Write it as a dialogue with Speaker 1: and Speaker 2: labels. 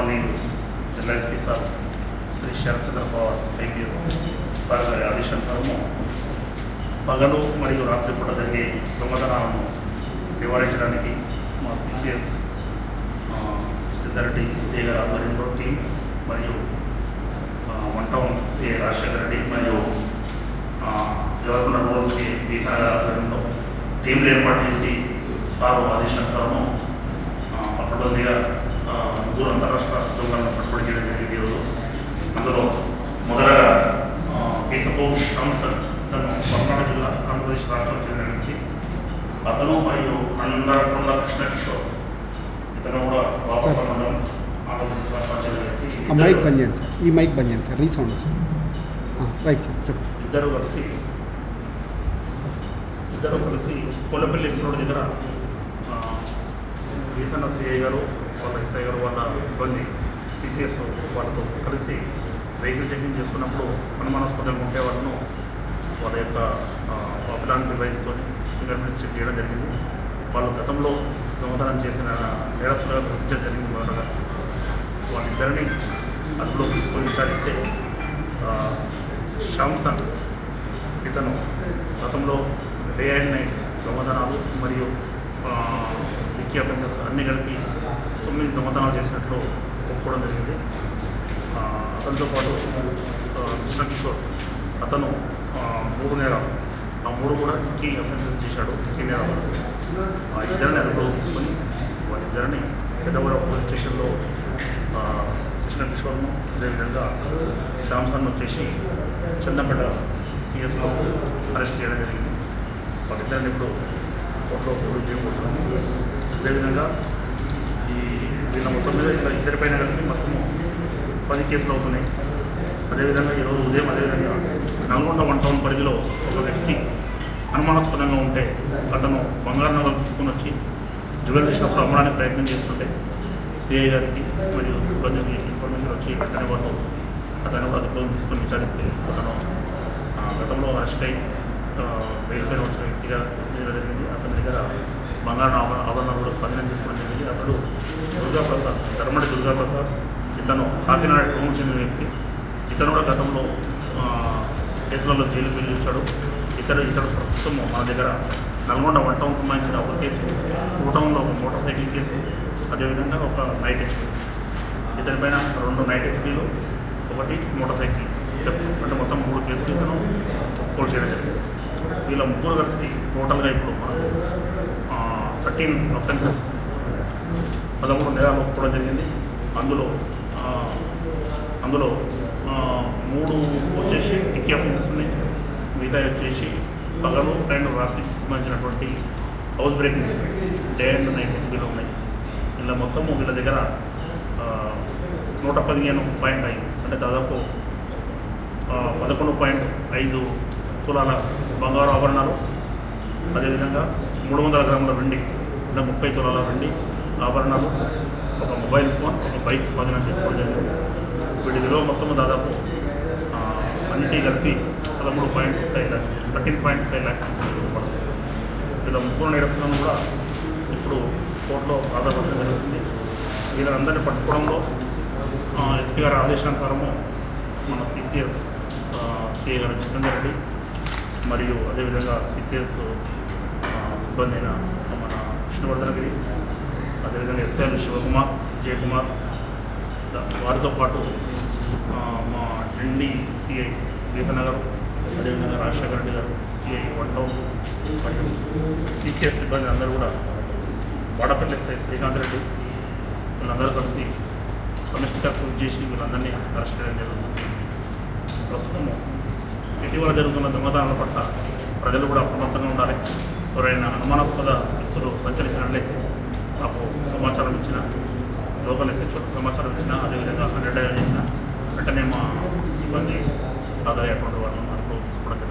Speaker 1: గౌరవనీయులు ఎల్ఐఎస్పీ సార్ శ్రీ శరత్ చంద్ర Pawar IPS sir గారి ఆదేశానుసారము పగలు మరియు రాత్రి పూట జరిగే దొంగతనాలను నివారించడానికి మా సిసిఎస్ సిద్ధారెడ్డి సిఐ గారి ఆధ్వర్యంలో టీం మరియు one town CI Rajasekhara Reddy మరియు గవర్నర్ రోల్ సిఐ బీసా గారి ఆధ్వర్యంలో టీంలు ఏర్పాటు చేసి సార్ ఆదేశానుసారము పట్టుబడిగా ముగ్గురు అంతరాష్ట్ర దొంగలను పట్టుబడి చేయడం జరిగింది. ఈరోజు అందులో మొదటగా కేశపోష్ రామ్సర్ ఇతను కర్ణాటక జిల్లా ఆంధ్రప్రదేశ్ రాష్ట్రం చెందిన వ్యక్తి. అతను మరియు అందరకొండ కృష్ణ కిషోర్ ఇతను కూడా వాపస్ మండలం ఆంధ్రప్రదేశ్ రాష్ట్రం చెందిన వ్యక్తి.
Speaker 2: మైక్ బంద్ చేయండి సార్, ఈ మైక్ బంద్ చేయండి sir, resound sir. Right sir.
Speaker 1: ఇద్దరు కలిసి కొల్లపల్లి ఎక్స్ రోడ్ దగ్గర ఈసన్న సిఐ గారు వాళ్ళ ఎస్ఐ గారు వాళ్ళ సిబ్బంది సిసిఎస్ వాళ్ళతో కలిసి వెహికల్ చెకింగ్ చేస్తున్నప్పుడు అనుమానాస్పదంగా ఉంటే వాళ్ళను వాళ్ళ యొక్క అపిలాంటి డివైస్తో ఫింగర్ ప్రింట్ చెక్ చేయడం జరిగింది. వాళ్ళు గతంలో దొంగతనం చేసిన నేరస్తులుగా గుర్తించడం జరిగింది. మొదటగా వాళ్ళిద్దరిని అదుపులో తీసుకొని విచారిస్తే శాంసన్ ఇతను గతంలో డే అండ్ నైట్ దొంగతనాలు మరియు డిక్కీ అఫెన్సెస్ అన్నీ కలిపి 9 దొంగతనాలు చేసినట్లు ఒప్పుకోవడం జరిగింది. అతనితో పాటు కృష్ణ కిషోర్ అతను 3 నేరాలు, ఆ 3 కూడా డిక్కీ అఫెన్సెస్ చేశాడు. డిక్కీ నేరాలు ఇద్దరిని అదుపులో తీసుకొని వాళ్ళిద్దరిని పెద్దవరం పోలీస్ స్టేషన్లో కృష్ణ కిషోర్ను అదేవిధంగా శాంసన్ వచ్చేసి చందంపేట సిఎస్లో అరెస్ట్ చేయడం జరిగింది. వాళ్ళిద్దరిని ఇప్పుడు కోర్టులో ప్రొడ్యూస్ చేయబోతున్నాము. అదేవిధంగా వీళ్ళ మొత్తం మీద ఇట్లా ఇద్దరిపైన కలిపి మొత్తము 10 కేసులు అవుతున్నాయి. అదేవిధంగా ఈరోజు ఉదయం అదేవిధంగా నల్గొండ వన్ టౌన్ పరిధిలో ఒక వ్యక్తి అనుమానాస్పదంగా ఉంటే అతను బంగారు నగలు తీసుకుని వచ్చి జ్యువెలరీ షాప్లో అమ్మడానికి ప్రయత్నం చేస్తుంటే సిఐ గారికి మరియు సిబ్బందికి ఇన్ఫర్మేషన్ వచ్చి వెంటనే వాళ్ళు అతను అదుపులో తీసుకొని విచారిస్తే అతను గతంలో అరెస్ట్ అయి బెయిల్ పైన వచ్చిన వ్యక్తిగా జరిగింది. అతని దగ్గర బంగారు ఆభరణాలు కూడా స్వాధీనం చేసుకోవడం జరిగింది. అతడు దుర్గాప్రసాద్, ధర్మడి దుర్గాప్రసాద్, ఇతను కాకినాడ టౌన్ చెందిన వ్యక్తి. ఇతను కూడా గతంలో కేసులలో జైలుకు వెళ్ళి వచ్చాడు. ఇతడు ప్రస్తుతం మన దగ్గర నల్గొండ వన్ టౌన్ సంబంధించిన ఒక కేసు, 2 టౌన్లో ఒక మోటార్ సైకిల్ కేసు, అదేవిధంగా ఒక నైట్ హెచ్పీ, ఇతనిపైన 2 నైట్ హెచ్పీలు, 1 మోటార్ సైకిల్, అంటే మొత్తం 3 కేసులు ఇతను కోల్ చేయడం జరిగింది. వీళ్ళ ముగ్గురు కలిసి టోటల్గా ఇప్పుడు మనకు 13 అఫెన్సెస్ 13 నేరాలు ఒప్పుకోవడం జరిగింది. అందులో 3 వచ్చేసి డిక్కీ అఫెన్సెస్ ఉన్నాయి. మిగతా వచ్చేసి పగలు అండ్ రాత్రికి సంబంధించినటువంటి house breakings day and night హెచ్పీలు ఉన్నాయి. ఇలా మొత్తము వీళ్ళ దగ్గర 115.5 అంటే దాదాపు 11.5 తులాల బంగారు ఆభరణాలు, అదేవిధంగా 300 గ్రాముల వెండి, అంటే 30 తులాల వెండి ఆభరణాలు, ఒక మొబైల్ ఫోన్, ఒక బైక్ స్వాధీనం చేసుకోవడం జరిగింది. వీటి విలువ మొత్తం దాదాపు అన్నిటి కలిపి 13.5 lakhs 13.5 lakhs పడుతుంది. వీళ్ళ ముగ్గురు నేరస్తులను కూడా ఇప్పుడు కోర్టులో ఆధారపడడం జరుగుతుంది. వీళ్ళందరినీ పట్టుకోవడంలో ఎస్పీ గారి ఆదేశానుసారము మన సిసిఎస్ సిఐ గారు జితేందర్ రెడ్డి మరియు అదేవిధంగా సిసిఎస్ సిబ్బంది అయిన మన విష్ణువర్ధనగిరి, అదేవిధంగా ఎస్ఐలు శివకుమార్, జయకుమార్, వారితో పాటు మా డిండి సిఐ వీరనగర్, అదేవిధంగా రాజశేఖర రెడ్డి గారు సిఐ వన్ టౌన్ మరియు సిసిఎస్ సిబ్బంది అందరూ కూడా వాడపల్లి ఎస్ఐ శ్రీకాంత్ రెడ్డి వీళ్ళందరూ కలిసి సమిష్టిగా కృషి చేసి వీళ్ళందరినీ అరెస్ట్ చేయడం జరుగుతుంది. ప్రస్తుతం ఇటీవల జరుగుతున్న దొంగతనాల పట్ల ప్రజలు కూడా అప్రమత్తంగా ఉండాలి. ఎవరైనా అనుమానాస్పద వ్యక్తులు సంచరించినట్లయితే నాకు సమాచారం ఇచ్చిన, లోకల్ ఎస్హెచ్ఓకి సమాచారం ఇచ్చిన, అదేవిధంగా 100 డయల్ చేసిన వెంటనే మా సిబ్బంది ఆదాయ అకౌంట్ వాళ్ళని అదుపులో తీసుకోవడం